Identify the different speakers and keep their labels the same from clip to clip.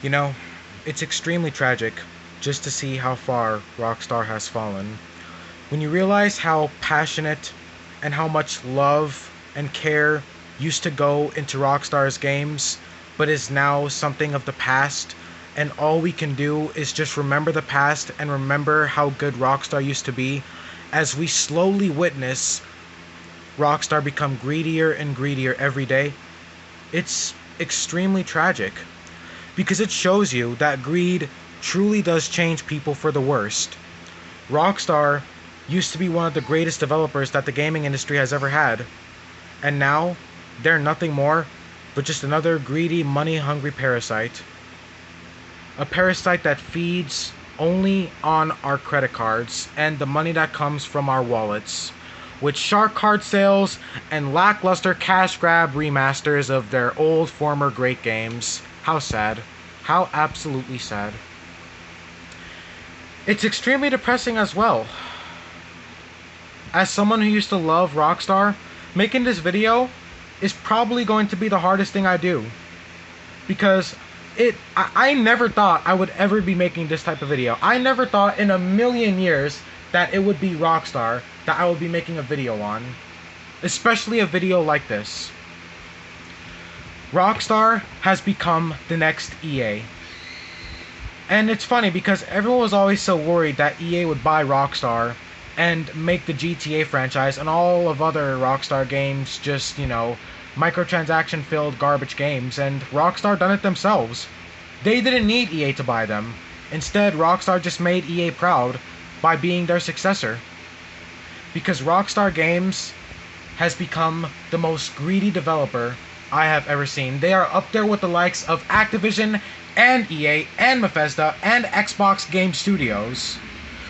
Speaker 1: You know, it's extremely tragic just to see how far Rockstar has fallen. When you realize how passionate and how much love and care used to go into Rockstar's games, but is now something of the past, and all we can do is just remember the past and remember how good Rockstar used to be, as we slowly witness Rockstar become greedier and greedier every day. It's extremely tragic because it shows you that greed truly does change people for the worst. Rockstar used to be one of the greatest developers that the gaming industry has ever had, and now they're nothing more but just another greedy, money hungry parasite. A parasite that feeds only on our credit cards and the money that comes from our wallets, with shark card sales and lackluster cash grab remasters of their old former great games. How sad. How absolutely sad. It's extremely depressing as well. As someone who used to love Rockstar, making this video is probably going to be the hardest thing I do. Because I never thought I would ever be making this type of video. I never thought in a million years that it would be Rockstar that I would be making a video on. Especially a video like this. Rockstar has become the next EA. And it's funny because everyone was always so worried that EA would buy Rockstar and make the GTA franchise and all of other Rockstar games just, microtransaction filled garbage games, and Rockstar done it themselves. They didn't need EA to buy them. Instead, Rockstar just made EA proud by being their successor. Because Rockstar Games has become the most greedy developer I have ever seen. They are up there with the likes of Activision and EA and Bethesda and Xbox Game Studios.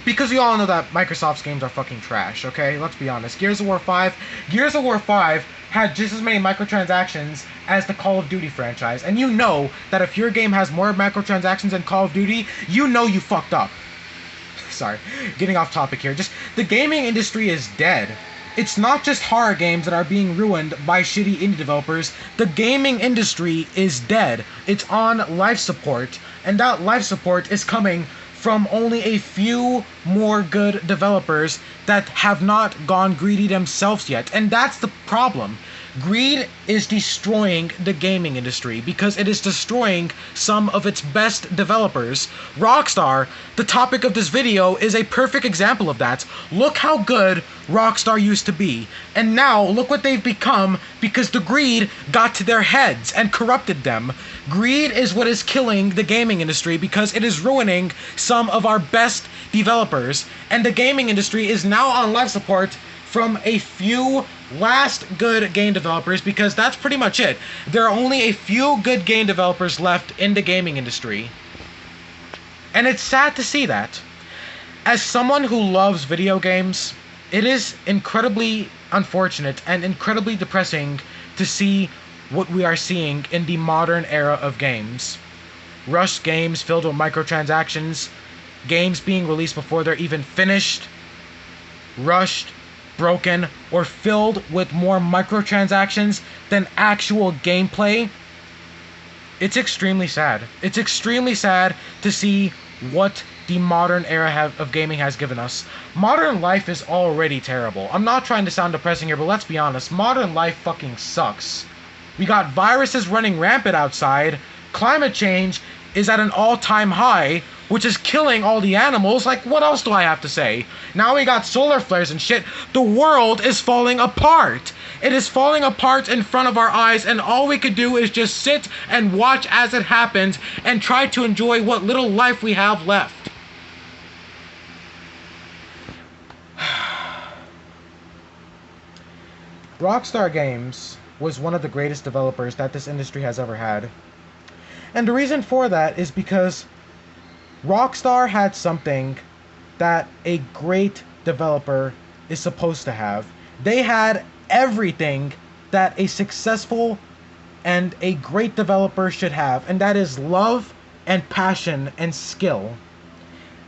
Speaker 1: Because we all know that Microsoft's games are fucking trash, okay? Let's be honest. Gears of War 5 had just as many microtransactions as the Call of Duty franchise. And you know that if your game has more microtransactions than Call of Duty, you know you fucked up. Sorry, getting off topic here. Just, the gaming industry is dead. It's not just horror games that are being ruined by shitty indie developers. The gaming industry is dead. It's on life support, and that life support is coming from only a few more good developers that have not gone greedy themselves yet. And that's the problem. Greed is destroying the gaming industry because it is destroying some of its best developers. Rockstar, the topic of this video, is a perfect example of that. Look how good Rockstar used to be, and now look what they've become because the greed got to their heads and corrupted them. Greed is what is killing the gaming industry because it is ruining some of our best developers, and the gaming industry is now on life support from a few last good game developers, because that's pretty much it. There are only a few good game developers left in the gaming industry. And it's sad to see that. As someone who loves video games, it is incredibly unfortunate and incredibly depressing to see what we are seeing in the modern era of games. Rushed games filled with microtransactions, games being released before they're even finished, rushed, broken, or filled with more microtransactions than actual gameplay. It's extremely sad. It's extremely sad to see what the modern era of gaming has given us. Modern life is already terrible. I'm not trying to sound depressing here, but let's be honest. Modern life fucking sucks. We got viruses running rampant outside. Climate change is at an all-time high, which is killing all the animals. Like, what else do I have to say? Now we got solar flares and shit. The world is falling apart. It is falling apart in front of our eyes, and all we could do is just sit and watch as it happens and try to enjoy what little life we have left. Rockstar Games was one of the greatest developers that this industry has ever had. And the reason for that is because Rockstar had something that a great developer is supposed to have. They had everything that a successful and a great developer should have, and that is love and passion and skill.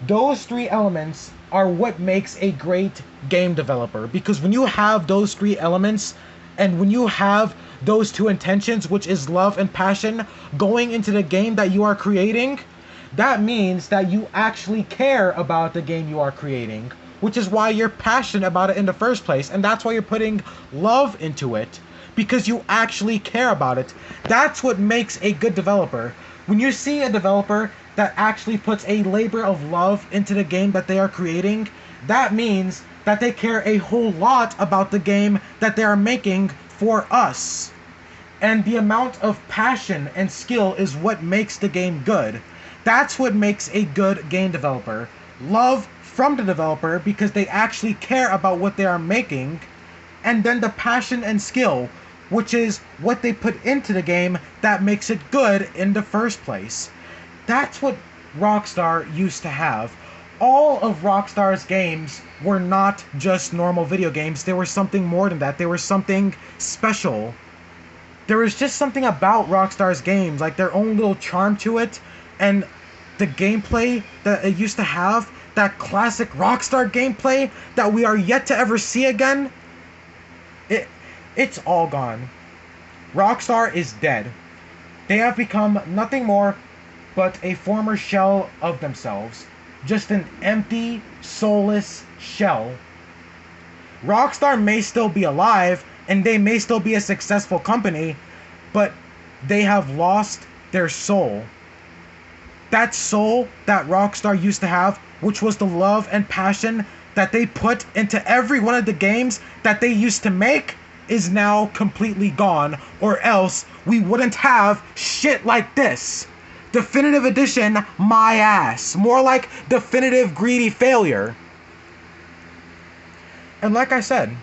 Speaker 1: Those three elements are what makes a great game developer, because when you have those three elements, And when you have those two intentions, which is love and passion, going into the game that you are creating, that means that you actually care about the game you are creating, which is why you're passionate about it in the first place, and that's why you're putting love into it, because you actually care about it. That's what makes a good developer. When you see a developer that actually puts a labor of love into the game that they are creating, that means that they care a whole lot about the game that they are making for us. And the amount of passion and skill is what makes the game good. That's what makes a good game developer. Love from the developer because they actually care about what they are making, and then the passion and skill, which is what they put into the game that makes it good in the first place. That's what Rockstar used to have. All of Rockstar's games were not just normal video games. They were something more than that. They were something special. There was just something about Rockstar's games, like their own little charm to it, and the gameplay that it used to have, that classic Rockstar gameplay that we are yet to ever see again, it's all gone. Rockstar is dead. They have become nothing more but a former shell of themselves. Just an empty, soulless shell. Rockstar may still be alive, and they may still be a successful company, but they have lost their soul. That soul that Rockstar used to have, which was the love and passion that they put into every one of the games that they used to make, is now completely gone, or else we wouldn't have shit like this. Definitive Edition, my ass. More like definitive greedy failure. And like I said,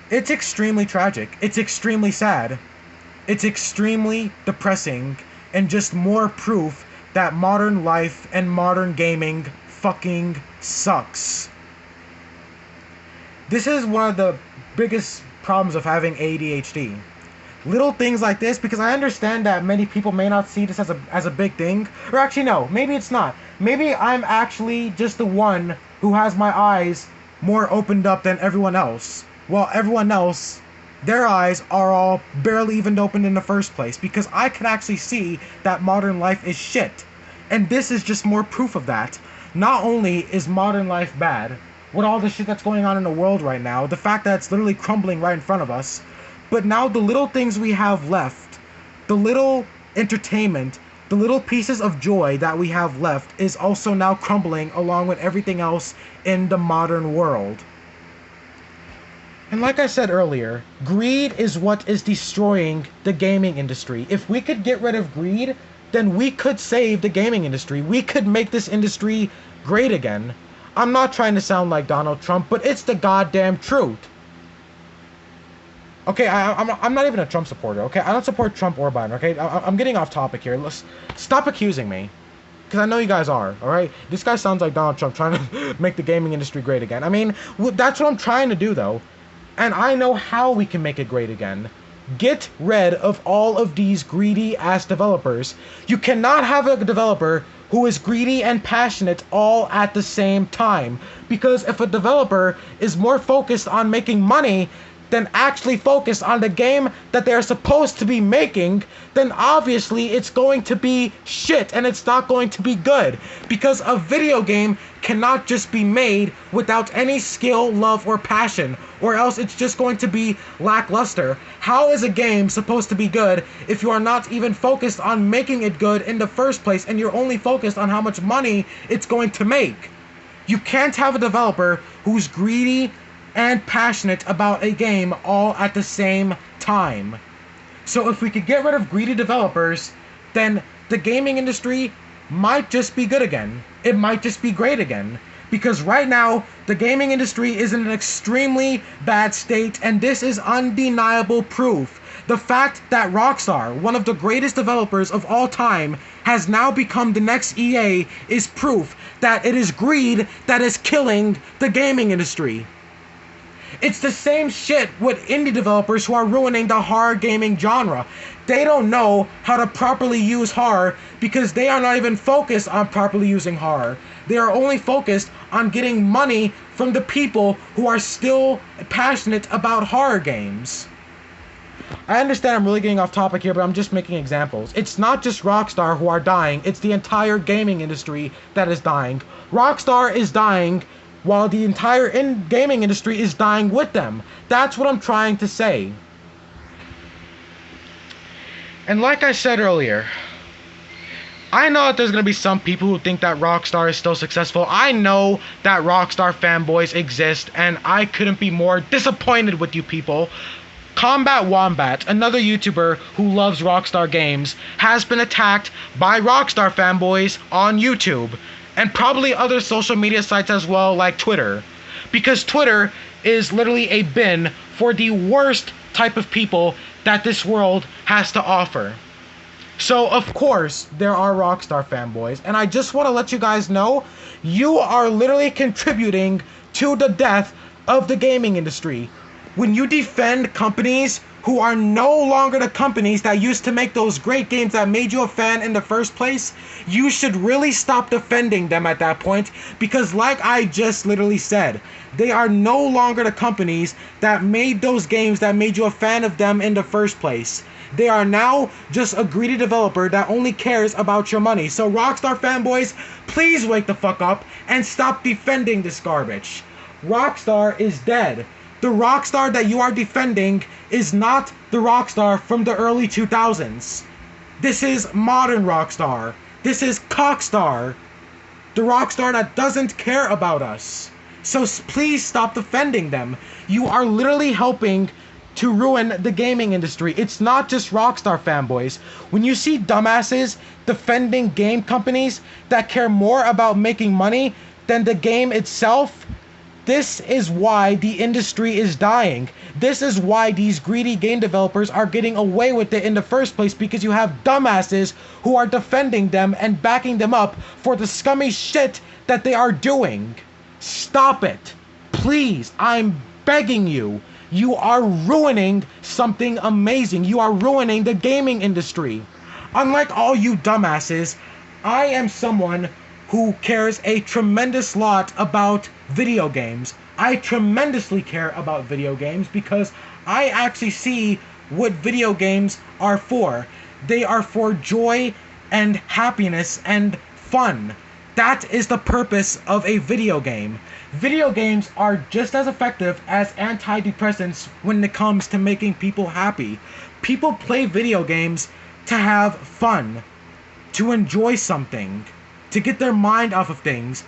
Speaker 1: it's extremely tragic. It's extremely sad. It's extremely depressing, and just more proof that modern life and modern gaming fucking sucks. This is one of the biggest problems of having ADHD. Little things like this, because I understand that many people may not see this as a big thing. Or actually, no, maybe it's not. Maybe I'm actually just the one who has my eyes more opened up than everyone else. While everyone else, their eyes are all barely even opened in the first place, because I can actually see that modern life is shit. And this is just more proof of that. Not only is modern life bad, with all the shit that's going on in the world right now, the fact that it's literally crumbling right in front of us, but now the little things we have left, the little entertainment, the little pieces of joy that we have left is also now crumbling along with everything else in the modern world. And like I said earlier, greed is what is destroying the gaming industry. If we could get rid of greed, then we could save the gaming industry. We could make this industry great again. I'm not trying to sound like Donald Trump, but it's the goddamn truth. Okay, I'm not even a Trump supporter, okay? I don't support Trump or Biden, okay? I'm getting off topic here. Let's stop accusing me. Because I know you guys are, alright? This guy sounds like Donald Trump trying to make the gaming industry great again. I mean, that's what I'm trying to do, though. And I know how we can make it great again. Get rid of all of these greedy-ass developers. You cannot have a developer who is greedy and passionate all at the same time. Because if a developer is more focused on making money than actually focused on the game that they're supposed to be making, then obviously it's going to be shit and it's not going to be good. Because a video game cannot just be made without any skill, love, or passion, or else it's just going to be lackluster. How is a game supposed to be good if you are not even focused on making it good in the first place and you're only focused on how much money it's going to make? You can't have a developer who's greedy and passionate about a game all at the same time. So if we could get rid of greedy developers, then the gaming industry might just be good again. It might just be great again. Because right now, the gaming industry is in an extremely bad state, and this is undeniable proof. The fact that Rockstar, one of the greatest developers of all time, has now become the next EA is proof that it is greed that is killing the gaming industry. It's the same shit with indie developers who are ruining the horror gaming genre. They don't know how to properly use horror because they are not even focused on properly using horror. They are only focused on getting money from the people who are still passionate about horror games. I understand I'm really getting off topic here, but I'm just making examples. It's not just Rockstar who are dying, it's the entire gaming industry that is dying. Rockstar is dying while the entire gaming industry is dying with them. That's what I'm trying to say. And like I said earlier, I know that there's going to be some people who think that Rockstar is still successful. I know that Rockstar fanboys exist, and I couldn't be more disappointed with you people. Combat Wombat, another YouTuber who loves Rockstar Games, has been attacked by Rockstar fanboys on YouTube, and probably other social media sites as well, like Twitter. Because Twitter is literally a bin for the worst type of people that this world has to offer. So, of course, there are Rockstar fanboys, and I just want to let you guys know, you are literally contributing to the death of the gaming industry. When you defend companies who are no longer the companies that used to make those great games that made you a fan in the first place, you should really stop defending them at that point, because like I just literally said, they are no longer the companies that made those games that made you a fan of them in the first place. They are now just a greedy developer that only cares about your money. So Rockstar fanboys, please wake the fuck up and stop defending this garbage. Rockstar is dead. The Rockstar that you are defending is not the Rockstar from the early 2000s. This is modern Rockstar. This is Cockstar. The Rockstar that doesn't care about us. So please stop defending them. You are literally helping to ruin the gaming industry. It's not just Rockstar fanboys. When you see dumbasses defending game companies that care more about making money than the game itself, this is why the industry is dying. This is why these greedy game developers are getting away with it in the first place, because you have dumbasses who are defending them and backing them up for the scummy shit that they are doing. Stop it. Please, I'm begging you. You are ruining something amazing. You are ruining the gaming industry. Unlike all you dumbasses, I am someone who cares a tremendous lot about video games. I tremendously care about video games because I actually see what video games are for. They are for joy and happiness and fun. That is the purpose of a video game. Video games are just as effective as antidepressants when it comes to making people happy. People play video games to have fun, to enjoy something, to get their mind off of things.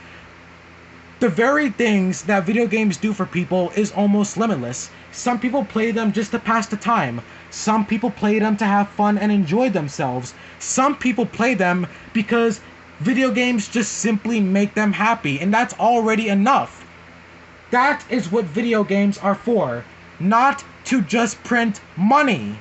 Speaker 1: The very things that video games do for people is almost limitless. Some people play them just to pass the time. Some people play them to have fun and enjoy themselves. Some people play them because video games just simply make them happy, and that's already enough. That is what video games are for, not to just print money.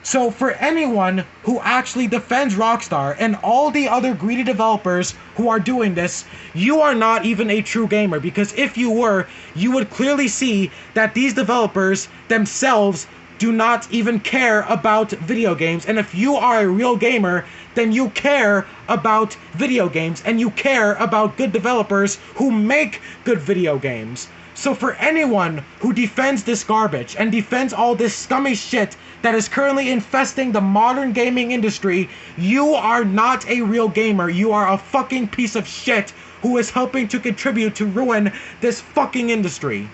Speaker 1: So for anyone who actually defends Rockstar and all the other greedy developers who are doing this, you are not even a true gamer, because if you were, you would clearly see that these developers themselves do not even care about video games. And if you are a real gamer, then you care about video games and you care about good developers who make good video games. So for anyone who defends this garbage and defends all this scummy shit that is currently infesting the modern gaming industry, you are not a real gamer. You are a fucking piece of shit who is helping to contribute to ruin this fucking industry.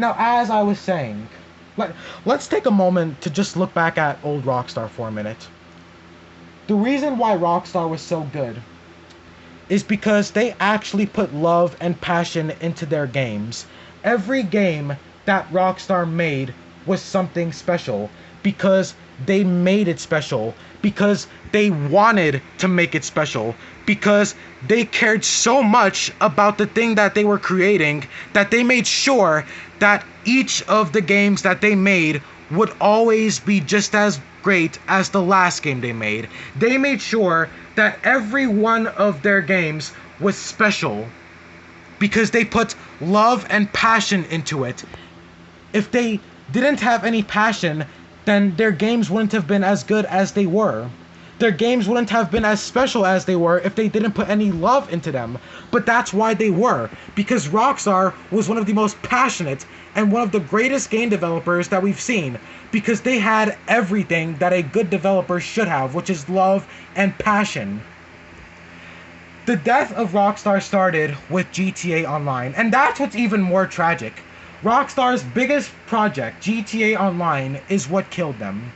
Speaker 1: Now, as I was saying, let's take a moment to just look back at old Rockstar for a minute. The reason why Rockstar was so good is because they actually put love and passion into their games. Every game that Rockstar made was something special because they made it special, because they wanted to make it special, because they cared so much about the thing that they were creating that they made sure that each of the games that they made would always be just as great as the last game they made. They made sure that every one of their games was special because they put love and passion into it. If they didn't have any passion, then their games wouldn't have been as good as they were. Their games wouldn't have been as special as they were if they didn't put any love into them. But that's why they were, because Rockstar was one of the most passionate and one of the greatest game developers that we've seen, because they had everything that a good developer should have, which is love and passion. The death of Rockstar started with GTA Online, and that's what's even more tragic. Rockstar's biggest project, GTA Online, is what killed them.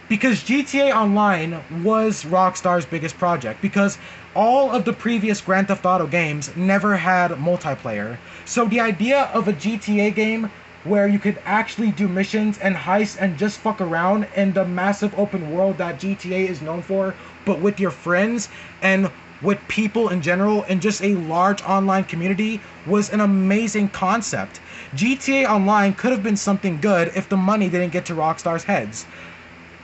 Speaker 1: Because GTA Online was Rockstar's biggest project, because all of the previous Grand Theft Auto games never had multiplayer. So the idea of a GTA game where you could actually do missions and heists and just fuck around in the massive open world that GTA is known for, but with your friends and with people in general and just a large online community, was an amazing concept. GTA Online could have been something good if the money didn't get to Rockstar's heads.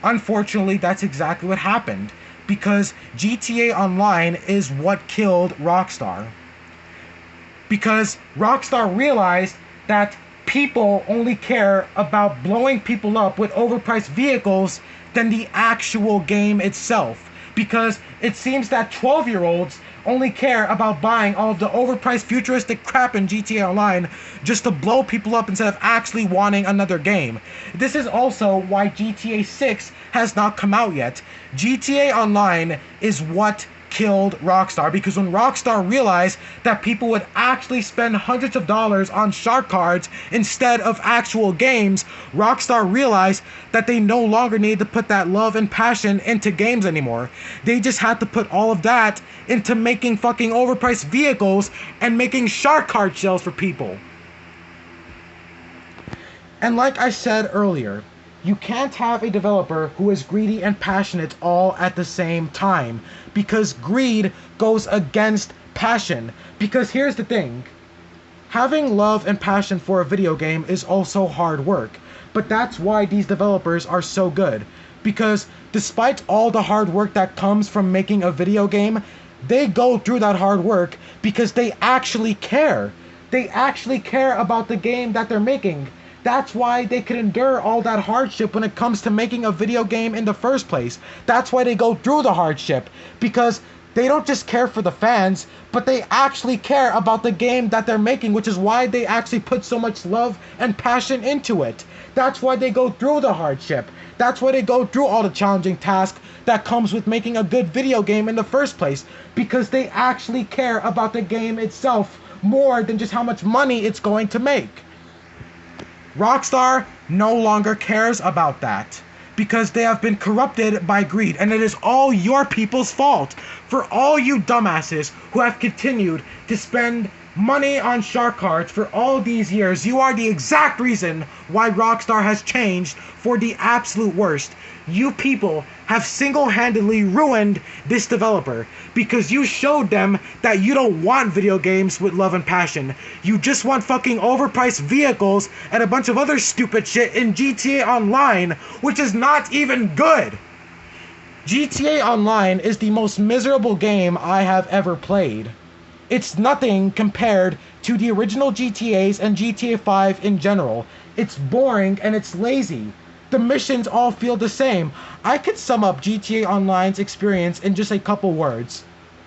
Speaker 1: Unfortunately, that's exactly what happened, because GTA Online is what killed Rockstar. Because Rockstar realized that people only care about blowing people up with overpriced vehicles than the actual game itself. Because it seems that 12-year-olds only care about buying all of the overpriced futuristic crap in GTA Online just to blow people up instead of actually wanting another game. This is also why GTA 6 has not come out yet. GTA Online is what killed Rockstar, because when Rockstar realized that people would actually spend hundreds of dollars on shark cards instead of actual games, Rockstar realized that they no longer needed to put that love and passion into games anymore. They just had to put all of that into making fucking overpriced vehicles and making shark card shells for people. And like I said earlier, you can't have a developer who is greedy and passionate all at the same time, because greed goes against passion. Because here's the thing, having love and passion for a video game is also hard work, but that's why these developers are so good. Because despite all the hard work that comes from making a video game, they go through that hard work because they actually care. They actually care about the game that they're making. That's why they can endure all that hardship when it comes to making a video game in the first place. That's why they go through the hardship, because they don't just care for the fans, but they actually care about the game that they're making, which is why they actually put so much love and passion into it. That's why they go through the hardship. That's why they go through all the challenging tasks that comes with making a good video game in the first place, because they actually care about the game itself more than just how much money it's going to make. Rockstar no longer cares about that, because they have been corrupted by greed, and it is all your people's fault. For all you dumbasses who have continued to spend money on shark cards for all these years, you are the exact reason why Rockstar has changed for the absolute worst. You people have single-handedly ruined this developer, because you showed them that you don't want video games with love and passion. You just want fucking overpriced vehicles and a bunch of other stupid shit in GTA Online, which is not even good. GTA Online is the most miserable game I have ever played. It's nothing compared to the original GTAs and GTA 5 in general. It's boring and it's lazy. The missions all feel the same. I could sum up GTA Online's experience in just a couple words.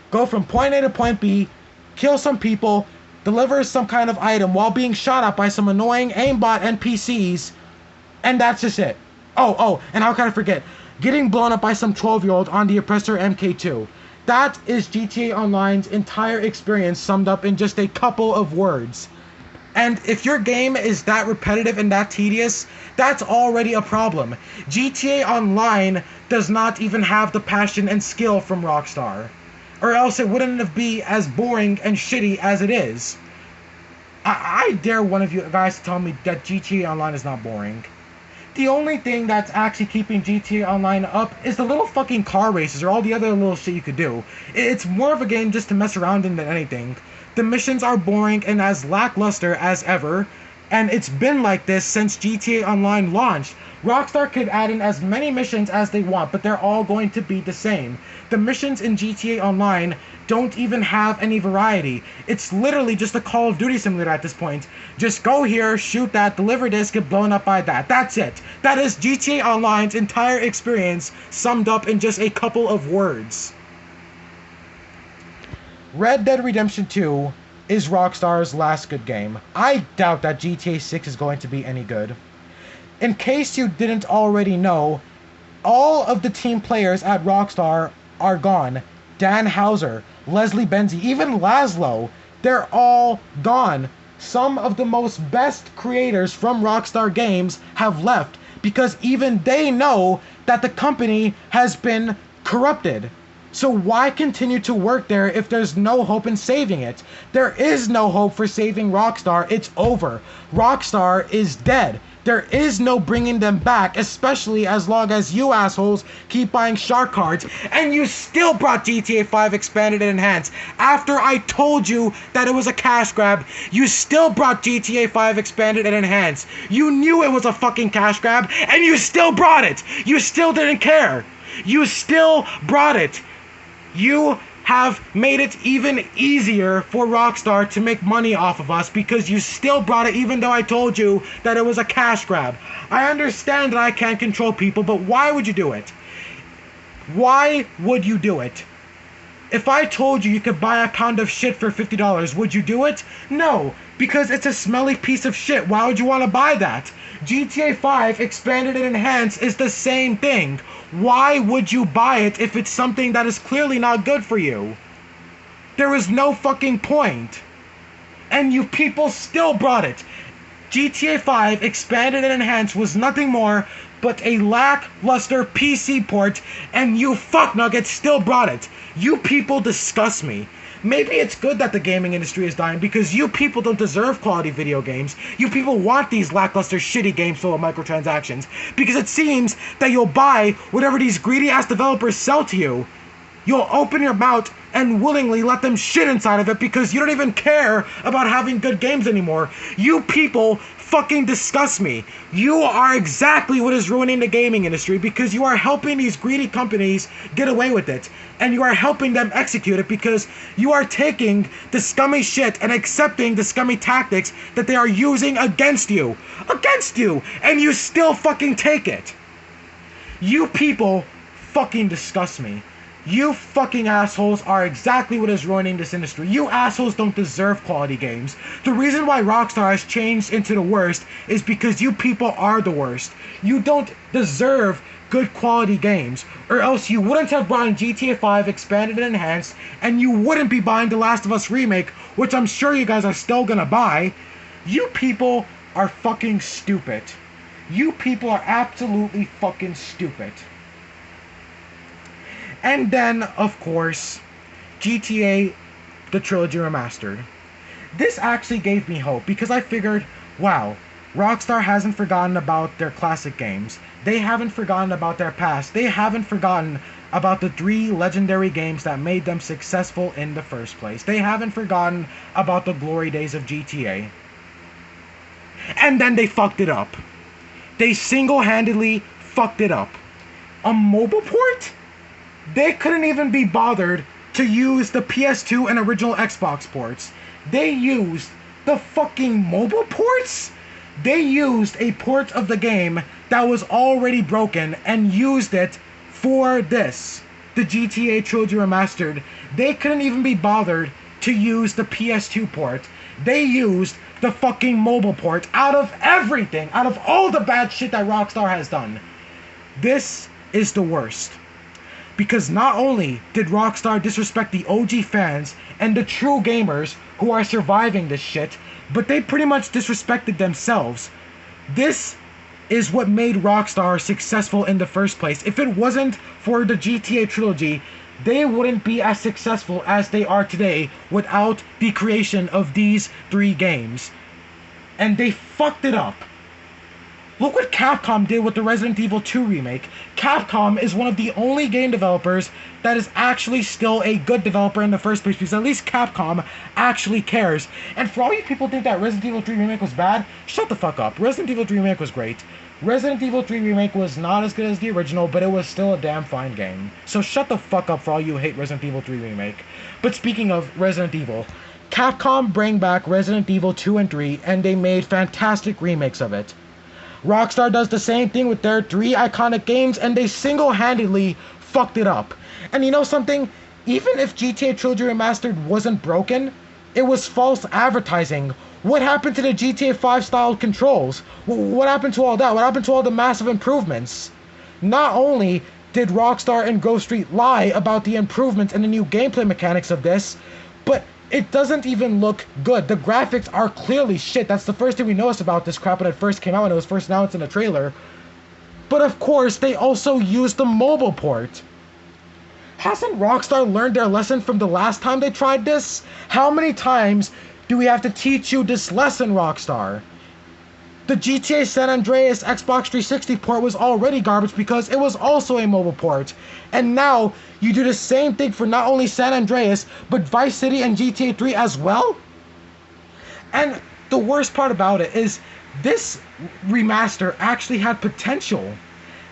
Speaker 1: Go from point A to point B, kill some people, deliver some kind of item while being shot at by some annoying aimbot NPCs, and that's just it. Oh, and how can I forget? Getting blown up by some 12-year-old on the Oppressor MK2. That is GTA Online's entire experience summed up in just a couple of words. And if your game is that repetitive and that tedious, that's already a problem. GTA Online does not even have the passion and skill from Rockstar, or else it wouldn't be as boring and shitty as it is. I dare one of you guys to tell me that GTA Online is not boring. The only thing that's actually keeping GTA Online up is the little fucking car races or all the other little shit you could do. It's more of a game just to mess around in than anything. The missions are boring and as lackluster as ever, and it's been like this since GTA Online launched. Rockstar could add in as many missions as they want, but they're all going to be the same. The missions in GTA Online don't even have any variety. It's literally just a Call of Duty simulator at this point. Just go here, shoot that, deliver this, get blown up by that. That's it. That is GTA Online's entire experience summed up in just a couple of words. Red Dead Redemption 2 is Rockstar's last good game. I doubt that GTA 6 is going to be any good. In case you didn't already know, all of the team players at Rockstar are gone. Dan Houser, Leslie Benzie, even Laszlo, they're all gone. Some of the most best creators from Rockstar Games have left because even they know that the company has been corrupted. So why continue to work there if there's no hope in saving it? There is no hope for saving Rockstar. It's over. Rockstar is dead. There is no bringing them back, especially as long as you assholes keep buying shark cards, and you still brought GTA 5 Expanded and Enhanced. After I told you that it was a cash grab, you still brought GTA 5 Expanded and Enhanced. You knew it was a fucking cash grab, and you still brought it. You still didn't care. You still brought it. You have made it even easier for Rockstar to make money off of us because you still brought it even though I told you that it was a cash grab. I understand that I can't control people, but why would you do it? Why would you do it? If I told you you could buy a pound of shit for $50, would you do it? No, because it's a smelly piece of shit. Why would you want to buy that? GTA 5 Expanded and Enhanced is the same thing. Why would you buy it if it's something that is clearly not good for you? There is no fucking point. And you people still brought it. GTA 5 Expanded and Enhanced was nothing more but a lackluster PC port, and you fucknuggets still brought it. You people disgust me. Maybe it's good that the gaming industry is dying because you people don't deserve quality video games. You people want these lackluster shitty games full of microtransactions because it seems that you'll buy whatever these greedy ass developers sell to you. You'll open your mouth and willingly let them shit inside of it because you don't even care about having good games anymore. You people fucking disgust me. You are exactly what is ruining the gaming industry because you are helping these greedy companies get away with it. And you are helping them execute it because you are taking the scummy shit and accepting the scummy tactics that they are using against you. Against you! And you still fucking take it. You people fucking disgust me. You fucking assholes are exactly what is ruining this industry. You assholes don't deserve quality games. The reason why Rockstar has changed into the worst is because you people are the worst. You don't deserve good quality games, or else you wouldn't have bought GTA 5 Expanded and Enhanced, and you wouldn't be buying The Last of Us Remake, which I'm sure you guys are still gonna buy. You people are fucking stupid. You people are absolutely fucking stupid. And then, of course, GTA, the Trilogy Remastered. This actually gave me hope because I figured, wow, Rockstar hasn't forgotten about their classic games. They haven't forgotten about their past. They haven't forgotten about the 3 legendary games that made them successful in the first place. They haven't forgotten about the glory days of GTA. And then they fucked it up. They single-handedly fucked it up. A mobile port? They couldn't even be bothered to use the PS2 and original Xbox ports. They used the fucking mobile ports? They used a port of the game that was already broken and used it for this, the GTA Trilogy Remastered. They couldn't even be bothered to use the PS2 port. They used the fucking mobile port out of everything, out of all the bad shit that Rockstar has done. This is the worst. Because not only did Rockstar disrespect the OG fans and the true gamers who are surviving this shit, but they pretty much disrespected themselves. This is what made Rockstar successful in the first place. If it wasn't for the GTA trilogy, they wouldn't be as successful as they are today without the creation of these 3 games. And they fucked it up. Look what Capcom did with the Resident Evil 2 remake. Capcom is one of the only game developers that is actually still a good developer in the first place, because at least Capcom actually cares. And for all you people who think that Resident Evil 3 remake was bad, shut the fuck up. Resident Evil 3 remake was great. Resident Evil 3 Remake was not as good as the original, but it was still a damn fine game. So shut the fuck up for all you who hate Resident Evil 3 Remake. But speaking of Resident Evil, Capcom bring back Resident Evil 2 and 3, and they made fantastic remakes of it. Rockstar does the same thing with their 3 iconic games, and they single-handedly fucked it up. And you know something? Even if GTA Trilogy Remastered wasn't broken, it was false advertising. What happened to the GTA 5 style controls? What happened to all that? What happened to all the massive improvements? Not only did Rockstar and Ghost Street lie about the improvements and the new gameplay mechanics of this, but it doesn't even look good. The graphics are clearly shit. That's the first thing we noticed about this crap when it first came out, when it was first announced in the trailer. But of course, they also used the mobile port. Hasn't Rockstar learned their lesson from the last time they tried this? How many times do we have to teach you this lesson, Rockstar? The GTA San Andreas Xbox 360 port was already garbage because it was also a mobile port. And now, you do the same thing for not only San Andreas, but Vice City and GTA 3 as well? And the worst part about it is, this remaster actually had potential.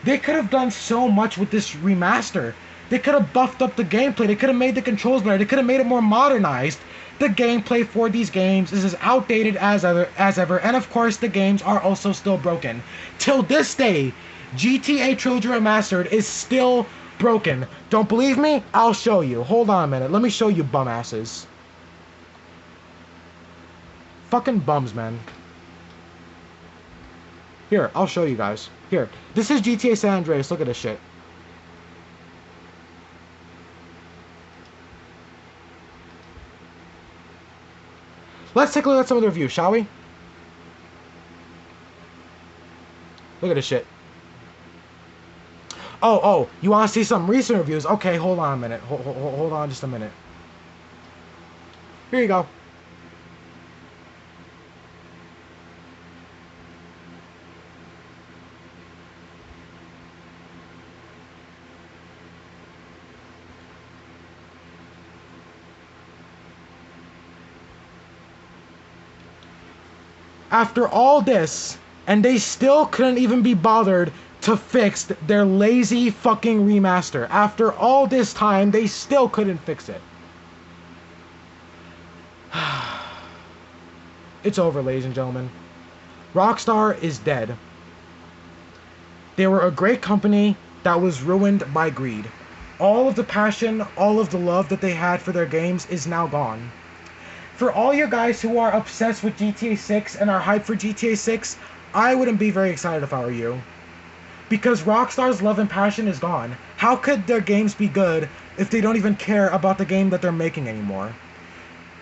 Speaker 1: They could have done so much with this remaster. They could have buffed up the gameplay, they could have made the controls better, they could have made it more modernized. The gameplay for these games is as outdated as ever, and of course the games are also still broken. Till this day, GTA Trilogy Remastered is still broken. Don't believe me? I'll show you. Hold on a minute. Let me show you, bum asses. Fucking bums, man. Here, I'll show you guys. Here, this is GTA San Andreas. Look at this shit. Let's take a look at some of the reviews, shall we? Look at this shit. Oh, you want to see some recent reviews? Okay, hold on a minute. Hold on just a minute. Here you go. After all this, and they still couldn't even be bothered to fix their lazy fucking remaster. After all this time, they still couldn't fix it. It's over, ladies and gentlemen. Rockstar is dead. They were a great company that was ruined by greed. All of the passion, all of the love that they had for their games is now gone. For all you guys who are obsessed with GTA 6 and are hyped for GTA 6, I wouldn't be very excited if I were you. Because Rockstar's love and passion is gone. How could their games be good if they don't even care about the game that they're making anymore?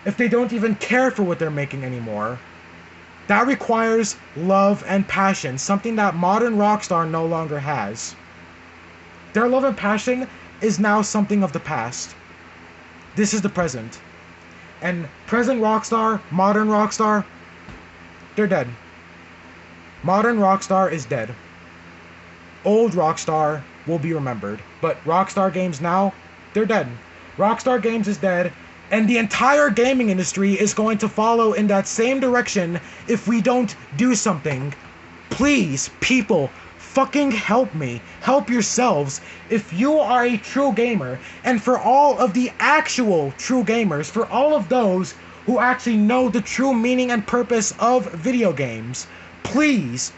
Speaker 1: If they don't even care for what they're making anymore? That requires love and passion, something that modern Rockstar no longer has. Their love and passion is now something of the past. This is the present. And present Rockstar, modern Rockstar, they're dead. Modern Rockstar is dead. Old Rockstar will be remembered. But Rockstar Games now, they're dead. Rockstar Games is dead, and the entire gaming industry is going to follow in that same direction if we don't do something. Please, people, fucking help me. Help yourselves. If you are a true gamer, and for all of the actual true gamers, for all of those who actually know the true meaning and purpose of video games, please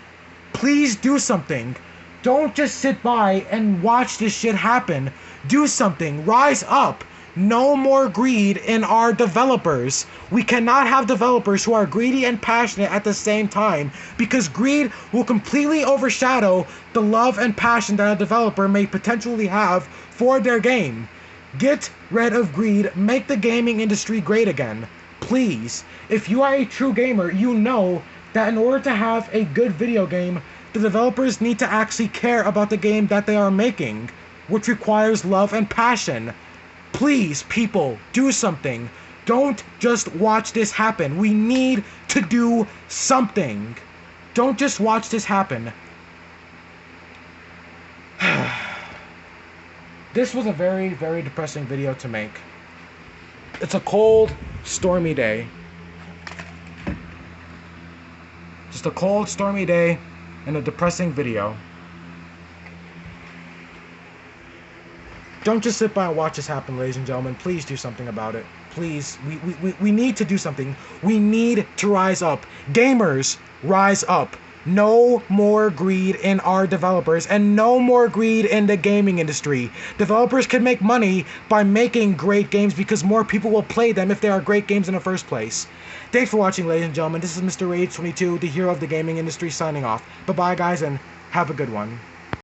Speaker 1: do something. Don't just sit by and watch this shit happen. Do something. Rise up. No more greed in our developers. We cannot have developers who are greedy and passionate at the same time, because greed will completely overshadow the love and passion that a developer may potentially have for their game. Get rid of greed. Make the gaming industry great again. Please. If you are a true gamer, you know that in order to have a good video game, the developers need to actually care about the game that they are making, which requires love and passion. Please, people, do something. Don't just watch this happen. We need to do something. Don't just watch this happen. This was a very, very depressing video to make. It's a cold, stormy day. Just a cold, stormy day. in a depressing video. Don't just sit by and watch this happen, ladies and gentlemen. Please do something about it. Please, we need to do something. We need to rise up. Gamers, rise up. No more greed in our developers, and no more greed in the gaming industry. Developers can make money by making great games because more people will play them if they are great games in the first place. Thanks for watching, ladies and gentlemen. This is Mr. Rage22, the hero of the gaming industry, signing off. Bye-bye, guys, and have a good one.